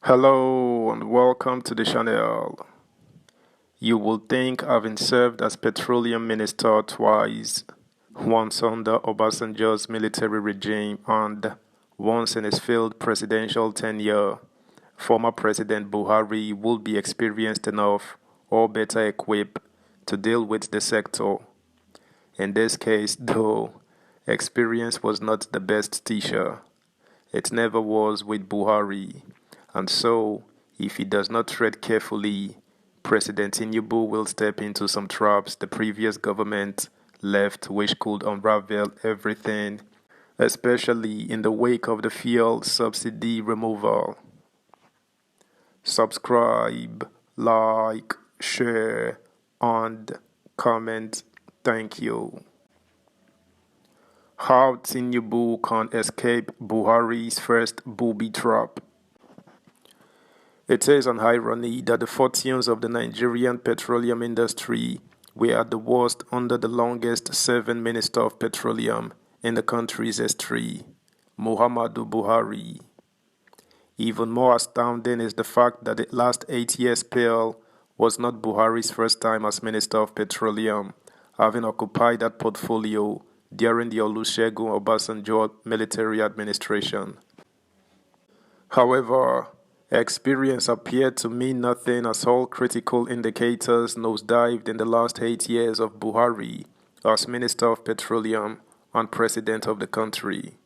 Hello and welcome to the channel. You will think having served as petroleum minister twice, once under Obasanjo's military regime and once in his failed presidential tenure, former President Buhari would be experienced enough or better equipped to deal with the sector. In this case, though, experience was not the best teacher. It never was with Buhari. And so, if he does not tread carefully, President Tinubu will step into some traps the previous government left which could unravel everything, especially in the wake of the fuel subsidy removal. Subscribe, like, share, and comment. Thank you. How Tinubu can escape Buhari's first booby trap. It is an irony that the fortunes of the Nigerian petroleum industry were at the worst under the longest-serving Minister of Petroleum in the country's history, Muhammadu Buhari. Even more astounding is the fact that the last 8-year spell was not Buhari's first time as Minister of Petroleum, having occupied that portfolio during the Olusegun Obasanjo military administration. However, experience appeared to mean nothing as all critical indicators nosedived in the last 8 years of Buhari as Minister of Petroleum and President of the country.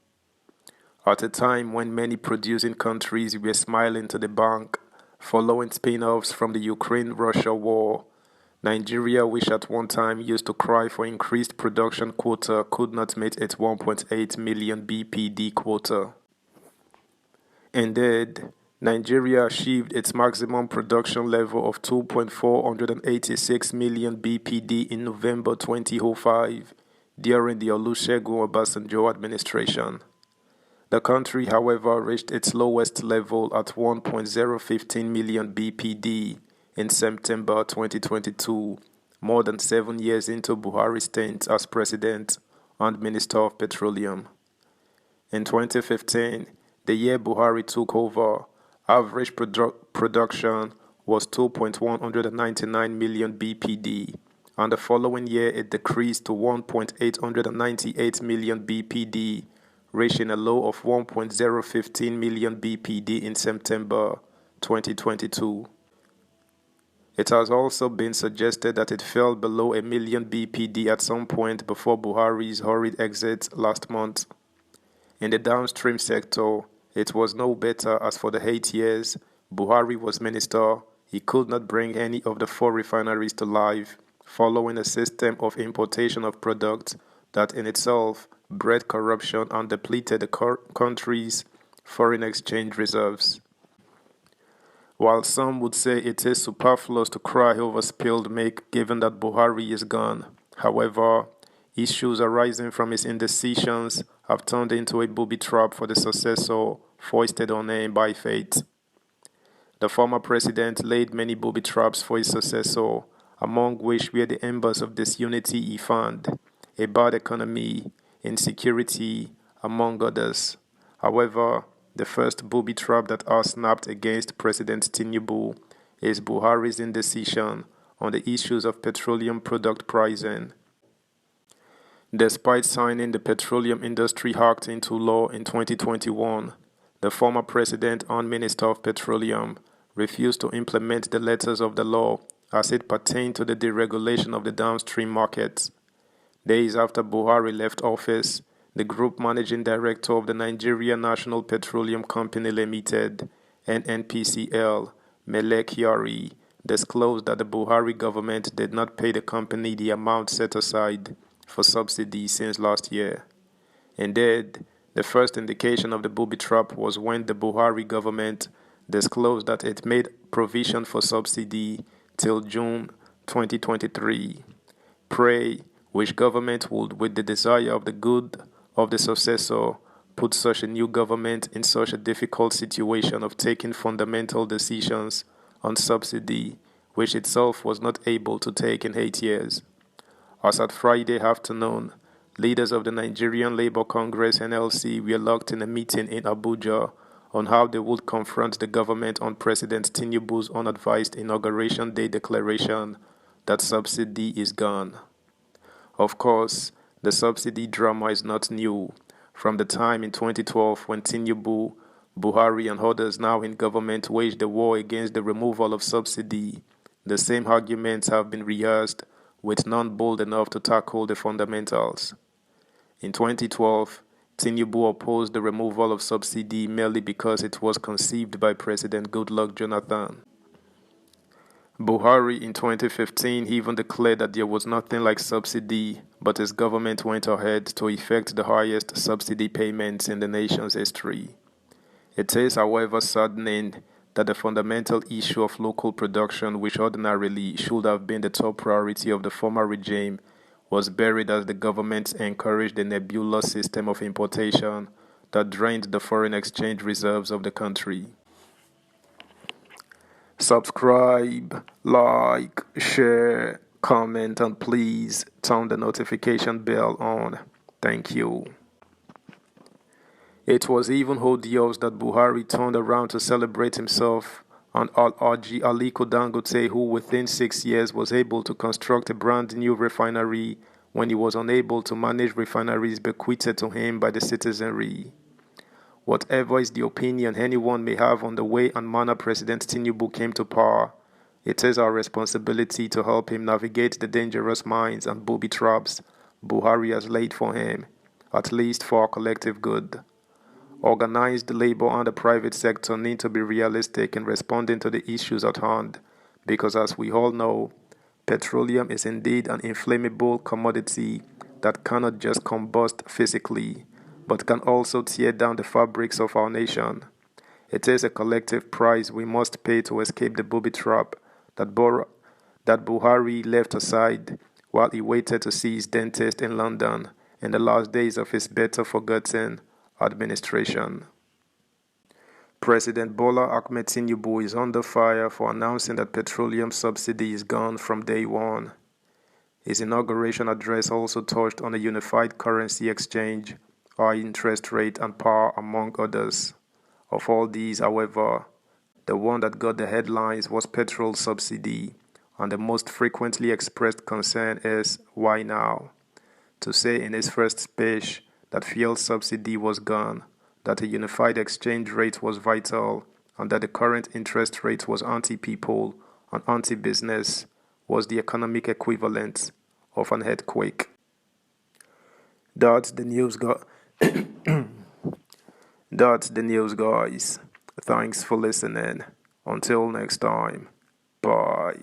At a time when many producing countries were smiling to the bank following spin-offs from the Ukraine-Russia war, Nigeria, which at one time used to cry for increased production quota, could not meet its 1.8 million BPD quota. Indeed, Nigeria achieved its maximum production level of 2.486 million BPD in November 2005 during the Olusegun Obasanjo administration. The country, however, reached its lowest level at 1.015 million BPD in September 2022, more than 7 years into Buhari's stint as President and Minister of Petroleum. In 2015, the year Buhari took over, average production was 2.199 million BPD, and the following year it decreased to 1.898 million BPD, reaching a low of 1.015 million BPD in September 2022. It has also been suggested that it fell below a million BPD at some point before Buhari's hurried exit last month. In the downstream sector, it was no better as for the 8 years Buhari was minister, he could not bring any of the 4 refineries to life, following a system of importation of products that in itself bred corruption and depleted the country's foreign exchange reserves. While some would say it is superfluous to cry over spilled milk given that Buhari is gone, however, issues arising from his indecisions have turned into a booby trap for the successor foisted on him by fate. The former president laid many booby traps for his successor, among which were the embers of disunity he found, a bad economy, insecurity, among others. However, the first booby trap that has snapped against President Tinubu is Buhari's indecision on the issues of petroleum product pricing. Despite signing the Petroleum Industry Act into law in 2021, the former president and Minister of Petroleum refused to implement the letters of the law as it pertained to the deregulation of the downstream markets. Days after Buhari left office, the group managing director of the Nigeria National Petroleum Company Limited, NNPCL, Mele Kyari, disclosed that the Buhari government did not pay the company the amount set aside for subsidies since last year. Indeed, the first indication of the booby trap was when the Buhari government disclosed that it made provision for subsidy till June 2023. Pray which government would, with the desire of the good of the successor, put such a new government in such a difficult situation of taking fundamental decisions on subsidy, which itself was not able to take in 8 years. As at Friday afternoon, leaders of the Nigerian Labour Congress (NLC) were locked in a meeting in Abuja on how they would confront the government on President Tinubu's unadvised Inauguration Day declaration that subsidy is gone. Of course, the subsidy drama is not new. From the time in 2012 when Tinubu, Buhari and others now in government waged a war against the removal of subsidy, the same arguments have been rehearsed, with none bold enough to tackle the fundamentals. In 2012, Tinubu opposed the removal of subsidy merely because it was conceived by President Goodluck Jonathan. Buhari in 2015 even declared that there was nothing like subsidy, but his government went ahead to effect the highest subsidy payments in the nation's history. It is, however, saddening that the fundamental issue of local production, which ordinarily should have been the top priority of the former regime, was buried as the government encouraged a nebulous system of importation that drained the foreign exchange reserves of the country. Subscribe, like, share, comment, and please turn the notification bell on. Thank you. It was even odious that Buhari turned around to celebrate himself and Alhaji Aliko Dangote, who within 6 years was able to construct a brand new refinery when he was unable to manage refineries bequeathed to him by the citizenry. Whatever is the opinion anyone may have on the way and manner President Tinubu came to power, it is our responsibility to help him navigate the dangerous mines and booby traps Buhari has laid for him, at least for our collective good. Organized labor and the private sector need to be realistic in responding to the issues at hand, because as we all know, petroleum is indeed an inflammable commodity that cannot just combust physically, but can also tear down the fabrics of our nation. It is a collective price we must pay to escape the booby trap that Buhari left aside while he waited to see his dentist in London in the last days of his better forgotten administration. President Bola Ahmed Tinubu is under fire for announcing that petroleum subsidy is gone from day one. His inauguration address also touched on a unified currency exchange, high interest rate and power, among others. Of all these, however, the one that got the headlines was petrol subsidy, and the most frequently expressed concern is, why now? To say in his first speech that fuel subsidy was gone, that a unified exchange rate was vital, and that the current interest rate was anti-people and anti-business was the economic equivalent of an earthquake. That's the news, That's the news, guys. Thanks for listening. Until next time. Bye.